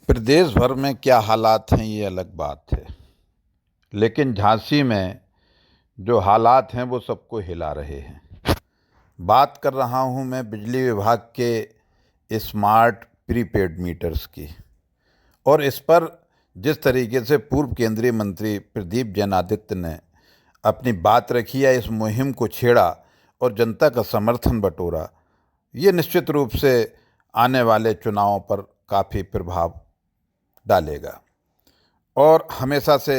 प्रदेश भर में क्या हालात हैं ये अलग बात है, लेकिन झांसी में जो हालात हैं वो सबको हिला रहे हैं। बात कर रहा हूं मैं बिजली विभाग के स्मार्ट प्रीपेड मीटर्स की। और इस पर जिस तरीके से पूर्व केंद्रीय मंत्री प्रदीप जैनादित्य ने अपनी बात रखी है, इस मुहिम को छेड़ा और जनता का समर्थन बटोरा, ये निश्चित रूप से आने वाले चुनावों पर काफ़ी प्रभाव डालेगा। और हमेशा से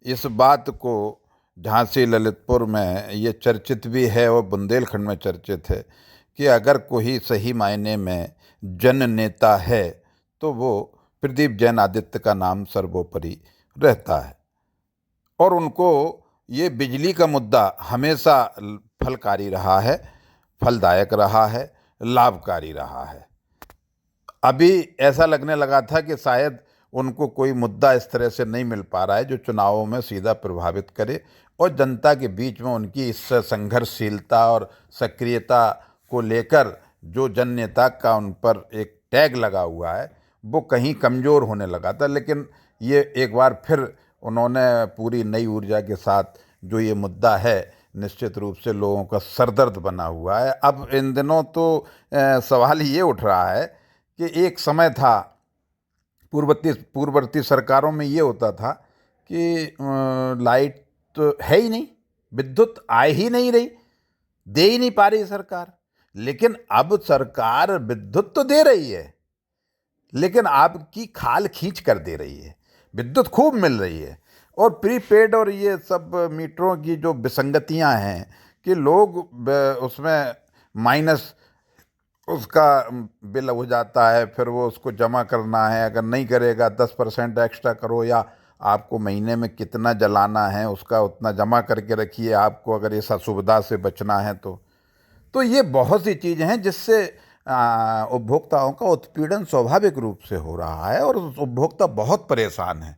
इस बात को झांसी ललितपुर में ये चर्चित भी है और बुंदेलखंड में चर्चित है कि अगर कोई सही मायने में जन नेता है तो वो प्रदीप जैनादित्य का नाम सर्वोपरि रहता है। और उनको ये बिजली का मुद्दा हमेशा फलकारी रहा है, फलदायक रहा है, लाभकारी रहा है। अभी ऐसा लगने लगा था कि शायद उनको कोई मुद्दा इस तरह से नहीं मिल पा रहा है जो चुनावों में सीधा प्रभावित करे और जनता के बीच में उनकी इस संघर्षशीलता और सक्रियता को लेकर जो जन नेता का उन पर एक टैग लगा हुआ है वो कहीं कमज़ोर होने लगा था। लेकिन ये एक बार फिर उन्होंने पूरी नई ऊर्जा के साथ जो ये मुद्दा है, निश्चित रूप से लोगों का सरदर्द बना हुआ है। अब इन दिनों तो सवाल ये उठ रहा है कि एक समय था, पूर्ववर्ती सरकारों में ये होता था कि लाइट तो है ही नहीं, विद्युत आ ही नहीं रही, दे ही नहीं पा रही सरकार। लेकिन अब सरकार विद्युत तो दे रही है, लेकिन आपकी खाल खींच कर दे रही है, विद्युत खूब मिल रही है। और प्रीपेड और ये सब मीटरों की जो विसंगतियां हैं कि लोग उसमें माइनस उसका बिल हो जाता है, फिर वो उसको जमा करना है, अगर नहीं करेगा 10% एक्स्ट्रा करो, या आपको महीने में कितना जलाना है उसका उतना जमा करके रखिए, आपको अगर इस असुविधा से बचना है तो ये बहुत सी चीज़ें हैं जिससे उपभोक्ताओं का उत्पीड़न स्वाभाविक रूप से हो रहा है और उपभोक्ता बहुत परेशान है।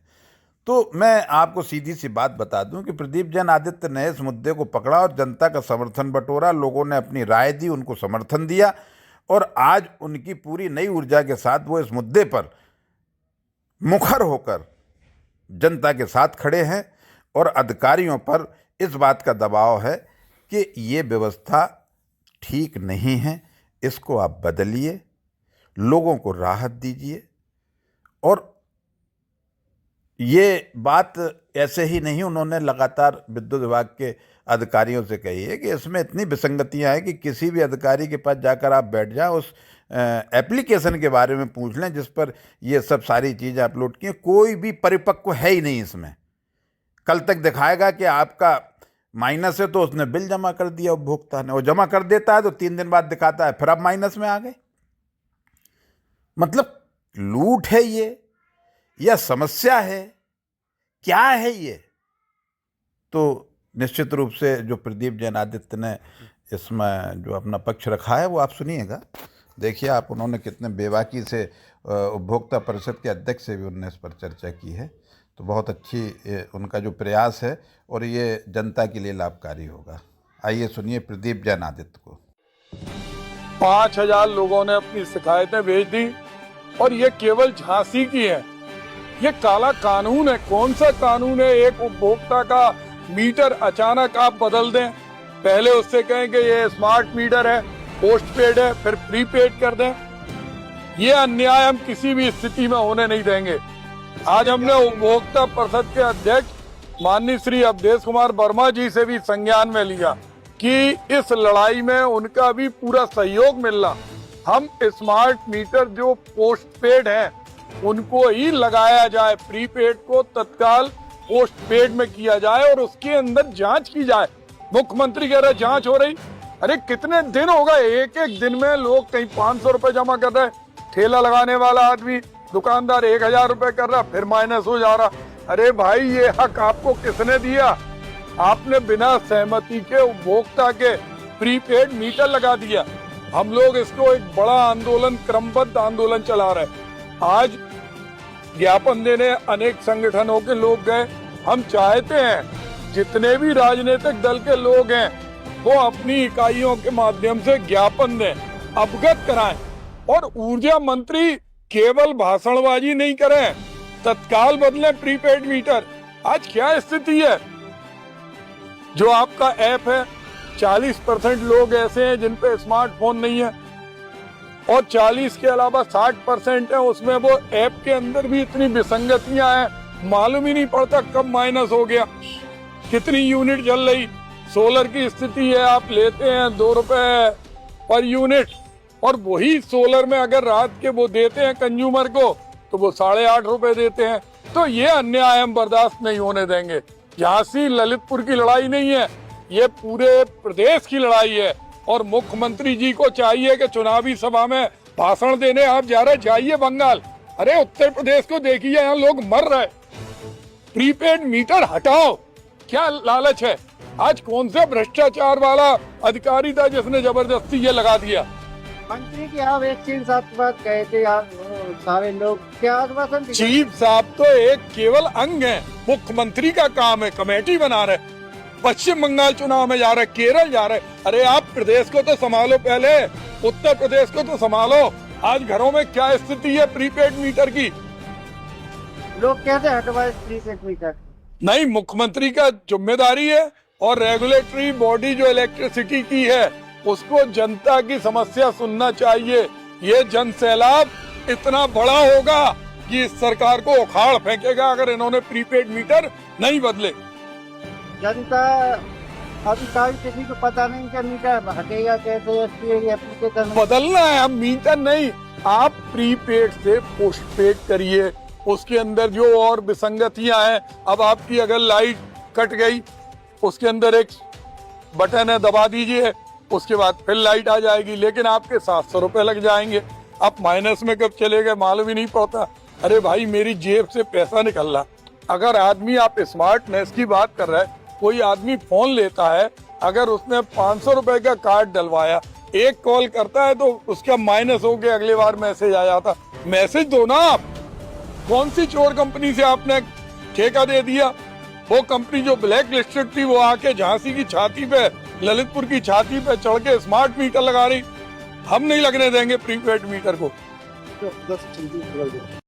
तो मैं आपको सीधी सी बात बता दूं कि प्रदीप जैनादित्य ने इस मुद्दे को पकड़ा और जनता का समर्थन बटोरा, लोगों ने अपनी राय दी, उनको समर्थन दिया और आज उनकी पूरी नई ऊर्जा के साथ वो इस मुद्दे पर मुखर होकर जनता के साथ खड़े हैं। और अधिकारियों पर इस बात का दबाव है कि ये व्यवस्था ठीक नहीं है, इसको आप बदलिए, लोगों को राहत दीजिए। और ये बात ऐसे ही नहीं, उन्होंने लगातार विद्युत विभाग के अधिकारियों से कही है कि इसमें इतनी विसंगतियां हैं कि किसी भी अधिकारी के पास जाकर आप बैठ जाएं, उस एप्लीकेशन के बारे में पूछ लें जिस पर ये सब सारी चीज़ें अपलोड की हैं, कोई भी परिपक्व है ही नहीं इसमें। कल तक दिखाएगा कि आपका माइनस है तो उसने बिल जमा कर दिया उपभोक्ता ने, और जमा कर देता है तो 3 दिन बाद दिखाता है फिर आप माइनस में आ गए। मतलब लूट है ये या समस्या है, क्या है ये? तो निश्चित रूप से जो प्रदीप जैनादित्य ने इसमें जो अपना पक्ष रखा है वो आप सुनिएगा, देखिए आप, उन्होंने कितने बेबाकी से उपभोक्ता परिषद के अध्यक्ष से भी उन्होंने इस पर चर्चा की है। तो बहुत अच्छी उनका जो प्रयास है और ये जनता के लिए लाभकारी होगा। आइए सुनिए प्रदीप जैनादित्य को। 5000 लोगों ने अपनी शिकायतें भेज दी और ये केवल झांसी की है। ये काला कानून है। कौन सा कानून है? एक उपभोक्ता का मीटर अचानक आप बदल दें, पहले उससे कहें कि ये स्मार्ट मीटर है, पोस्टपेड है, फिर प्रीपेड कर दें। ये अन्याय हम किसी भी स्थिति में होने नहीं देंगे। आज हमने उपभोक्ता परिषद के अध्यक्ष माननीय श्री अवधेश कुमार वर्मा जी से भी संज्ञान में लिया कि इस लड़ाई में उनका भी पूरा सहयोग मिलना। हम स्मार्ट मीटर जो पोस्टपेड है उनको ही लगाया जाए, प्रीपेड को तत्काल पोस्टपेड में किया जाए और उसके अंदर जांच की जाए। मुख्यमंत्री कह रहे जांच हो रही, अरे कितने दिन हो गए, एक एक दिन में लोग कहीं 500 रुपए जमा कर रहे, ठेला लगाने वाला आदमी, दुकानदार 1000 रुपए कर रहा, फिर माइनस हो जा रहा। अरे भाई ये हक आपको किसने दिया? आपने बिना सहमति के उपभोक्ता के प्रीपेड मीटर लगा दिया। हम लोग इसको एक बड़ा आंदोलन, क्रमबद्ध आंदोलन चला रहे। आज ज्ञापन देने अनेक संगठनों के लोग गए। हम चाहते हैं जितने भी राजनीतिक दल के लोग हैं वो अपनी इकाइयों के माध्यम से ज्ञापन दें, अवगत कराएं। और ऊर्जा मंत्री केवल भाषणबाजी नहीं करें, तत्काल बदलें प्रीपेड मीटर। आज क्या स्थिति है, जो आपका ऐप है 40% लोग ऐसे हैं जिन पे स्मार्टफोन नहीं है, और 40 के अलावा 60% है उसमें वो ऐप के अंदर भी इतनी विसंगतियां हैं, मालूम ही नहीं पड़ता कब माइनस हो गया, कितनी यूनिट जल रही। सोलर की स्थिति है, आप लेते हैं 2 रुपए पर यूनिट, और वही सोलर में अगर रात के वो देते हैं कंज्यूमर को तो वो 8.5 रुपए देते हैं। तो ये अन्याय हम बर्दाश्त नहीं होने देंगे। झांसी ललितपुर की लड़ाई नहीं है, ये पूरे प्रदेश की लड़ाई है, और मुख्यमंत्री जी को चाहिए कि चुनावी सभा में भाषण देने आप जा रहे, जाइए बंगाल, अरे उत्तर प्रदेश को देखिए, यहाँ लोग मर रहे। प्रीपेड मीटर हटाओ, क्या लालच है? आज कौन सा भ्रष्टाचार वाला अधिकारी था जिसने जबरदस्ती ये लगा दिया? मंत्री की आप एक चीज साथ बात कहे थे, आप सारे लोग क्या आश्वासन दिए? चीफ साहब तो एक केवल अंग है, मुख्यमंत्री का काम है, कमेटी बना रहे, पश्चिम बंगाल चुनाव में जा रहे, केरल जा रहे। अरे आप प्रदेश को तो संभालो, पहले उत्तर प्रदेश को तो संभालो। आज घरों में क्या स्थिति है प्रीपेड मीटर की? लोग कैसे हटवाए प्रीपेड मीटर? नहीं, मुख्यमंत्री का जिम्मेदारी है, और रेगुलेटरी बॉडी जो इलेक्ट्रिसिटी की है उसको जनता की समस्या सुनना चाहिए। ये जन सैलाब इतना बड़ा होगा कि इस सरकार को उखाड़ फेंकेगा अगर इन्होंने प्रीपेड मीटर नहीं बदले। जनता अभी काफी किसी को पता नहीं कि मीटर हटेगा कैसे, एप्लीकेशन बदलना है, अब मीटर नहीं, आप प्रीपेड से पोस्टपेड करिए। उसके अंदर जो और विसंगतियां हैं, अब आपकी अगर लाइट कट गई, उसके अंदर एक बटन है, दबा दीजिए, उसके बाद फिर लाइट आ जाएगी, लेकिन आपके 700 रुपए लग जाएंगे। आप माइनस में कब चले गए मालूम ही नहीं पड़ता। अरे भाई, मेरी जेब से पैसा निकल रहा। अगर आदमी, आप स्मार्टनेस की बात कर रहे हैं, कोई आदमी फोन लेता है, अगर उसने 500 रुपए का कार्ड डलवाया, एक कॉल करता है तो उसका माइनस हो गया, अगली बार मैसेज आ जाता। मैसेज दो ना आप। कौन सी चोर कंपनी से आपने ठेका दे दिया? वो कंपनी जो ब्लैक लिस्टेड थी, वो आके झांसी की छाती पे, ललितपुर की छाती पे चढ़ के स्मार्ट मीटर लगा रही। हम नहीं लगने देंगे प्रीपेड मीटर को।